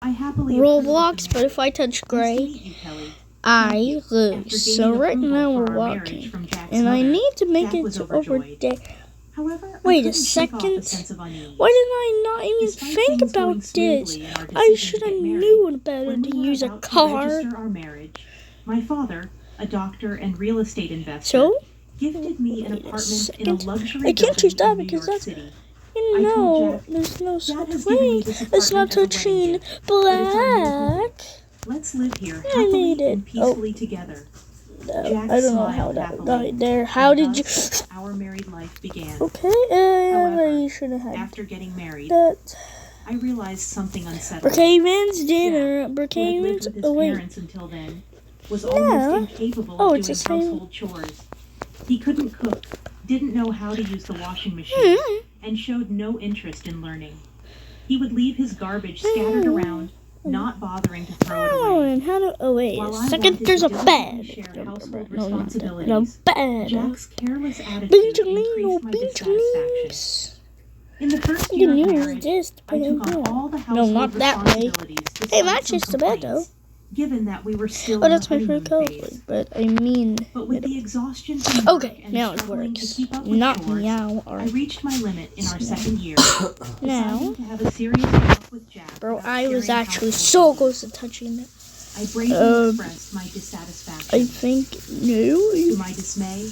I happily Roblox, but if I touch Nice to gray, meet you, Kelly. I lose. So right now we're walking, and I need to make it to over there. However, Wait a I couldn't shake off second. a sense of unease. Why did I not even Despite think things going about this? smoothly in our I decision should to have get married, known better when to we were use a about to car. register our marriage, my father, a doctor and real estate investor, So, gifted me an wait a apartment in a second. luxury I can't choose building that in New because York that's, City. you I know, told Jack, there's no Dad has swing. given me this It's not apartment as a wedding touching gift, but it's our new home. black. Let's live here I made happily it. and peacefully together. I don't know how that happily, died there. How and did you? thus our married life began. Okay, However, you should have had after getting married, that. I realized something unsettling. Brookhaven's dinner. Jack, who had lived Brookhaven's. with his Oh wait. parents until then, was almost incapable of doing household chores. He couldn't cook, didn't know how to use the washing machine, and showed no interest in learning. He would leave his garbage scattered around, not bothering to throw it away. And how do? Oh wait, While a second. There's a bed. Household No, not that. responsibilities, A bed. Jack's careless attitude Benjamin, increased my dissatisfaction. In the first You year can of use marriage, this to I put in took on here. all the No, household not that way. responsibilities Hey, despite matches some the bed though. complaints, given that we were still Oh, in that's the my favorite honeymoon color. phase. But I mean. But with the exhaustion from work Okay, and now it struggling to works. keep up with Not chores, meow or. I reached my limit in our second year. Now, Deciding to have a serious talk with Jack bro, without I was sharing actually household so duties. close to touching it. I bravely expressed my dissatisfaction. I think no. To my dismay,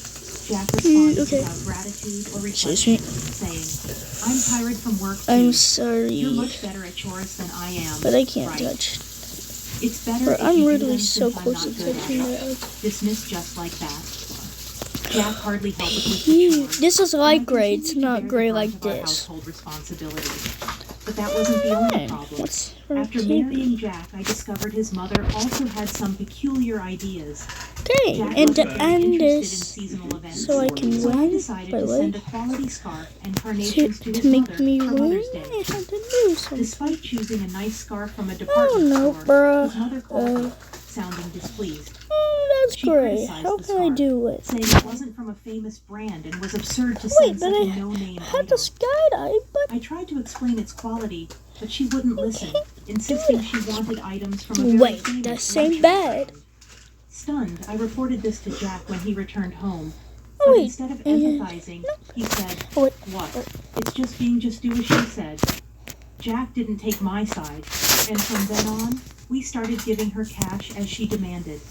Jack responded Okay. without gratitude or Excuse me. reflection, saying, "I'm tired from work too. I'm You're sorry, much better at chores than I am. but I can't right? touch. It's better Bro, if I'm you do literally them so since I'm close to not good at touching it." it. Dismissed just like that. Jack hardly helped with the chores. This is and I light gray. continued It's to not bear gray the like brunt of our this. household responsibilities. But that wasn't the only problem. What's for After keeping? marrying Jack, I discovered his mother also had some peculiar ideas. Okay, Jack and to wasn't very end interested in this, seasonal events, so I can so I win, decided by the to way, send a quality scarf and carnations to his to make mother me for win, Mother's Day. I had to do something. Despite choosing a nice scarf from a Oh department no, store, bruh. his mother called me, sounding displeased. That's She great. criticized How the can I scarf, do it? saying it wasn't from a famous brand and was absurd to Wait, send but such I a no-name had the item. skydive, but I tried to explain its quality, but she wouldn't listen, insisting she wanted items from a very wait, famous the same luxury bed. brand. Stunned, I reported this to Jack when he returned home. Oh, But wait, instead of empathizing, he said, Wait. "What? It's just do as she said." Jack didn't take my side, and from then on, we started giving her cash as she demanded.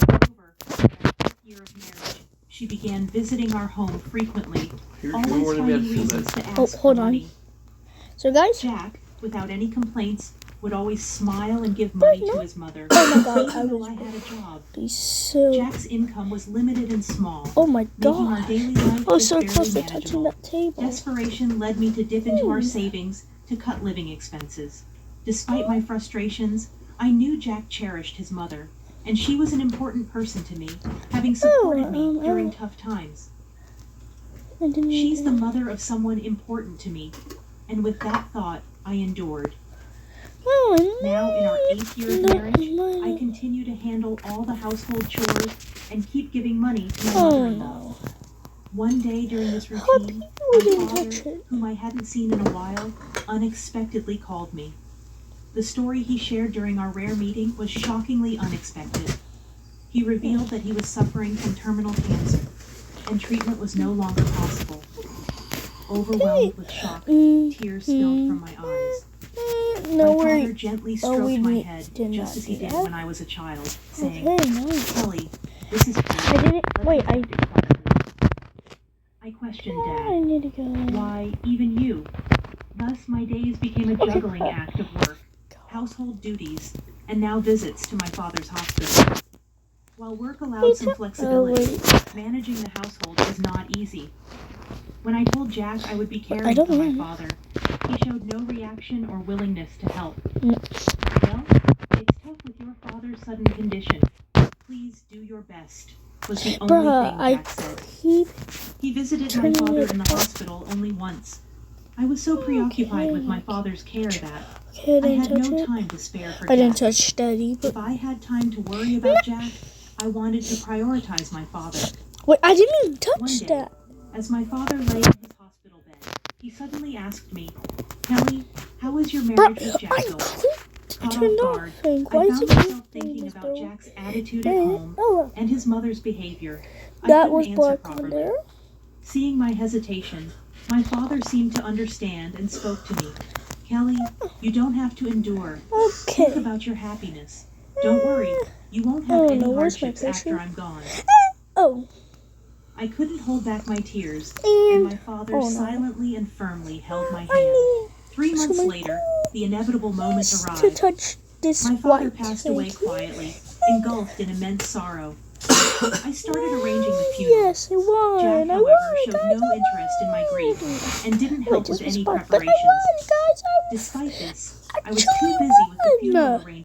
Moreover, in our 5th year of marriage, she began visiting our home frequently, always finding reasons to ask for hold on. money. So guys, Jack, without any complaints, would always smile and give money to his mother. Oh my God, even I though was I had a job. be so. Jack's income was limited and small, Oh my making our God. daily life I was just so barely close to touching manageable. that table. Desperation led me to dip into our savings to cut living expenses. Despite my frustrations, I knew Jack cherished his mother, and she was an important person to me, having supported me during tough times. I didn't She's the even- mother of someone important to me, and with that thought, I endured. Oh, I Now, in our 8th year of No, marriage, no. I continue to handle all the household chores and keep giving money to my Oh mother-in-law. no. One day during this How routine, we my didn't father, touch it. whom I hadn't seen in a while, unexpectedly called me. The story he shared during our rare meeting was shockingly unexpected. He revealed that he was suffering from terminal cancer, and treatment was no longer possible. Overwhelmed with shock, tears spilled from my eyes. No My father worries. gently Oh, stroked we my did head, not just as he do did that. when I was a child, saying, Okay, nice. "Kelly, this is great. I didn't. Let's Wait, make I. it fun." I questioned I Dad. need to go. Why, even you? Thus, my days became a juggling act of work, household duties, and now visits to my father's hospital. While work allowed some flexibility, managing the household was not easy. When I told Jack I would be caring for my father, he showed no reaction or willingness to help. Well, it's tough with your father's sudden condition. Please do your best, was the only thing Jack said. He visited my father in the hospital only once. I was so preoccupied with my father's care that I had no time to spare for Jack. I didn't touch Daddy, but If I had time to worry about Jack, I wanted to prioritize my father. wait, I didn't even touch One day, that. as my father lay in his hospital bed, he suddenly asked me, "Kelly, how is your marriage with Jack going?" Caught turned off off. guard, Why I is found it myself thinking about Jack's attitude at home Oh, and his mother's behavior. I that couldn't was answer black properly. on there. Seeing my hesitation, my father seemed to understand and spoke to me. Kelly, you don't have to endure. Think Okay. about your happiness. Don't worry, you won't have Oh, any no, where's my hardships picture? after I'm gone. Oh, I couldn't hold back my tears, and and my father oh, no. silently and firmly held my I hand. need 3 months someone later, the inevitable moment to arrived. touch this My father white. passed Thank away you. quietly, engulfed in immense sorrow. I started arranging the funeral. Yes, it won. Jack, I however, won, showed guys, no I interest in my grief won. and didn't Wait, help just with any respond. But I preparations. won, guys. Despite this, I was actually too busy with the won. funeral arrangements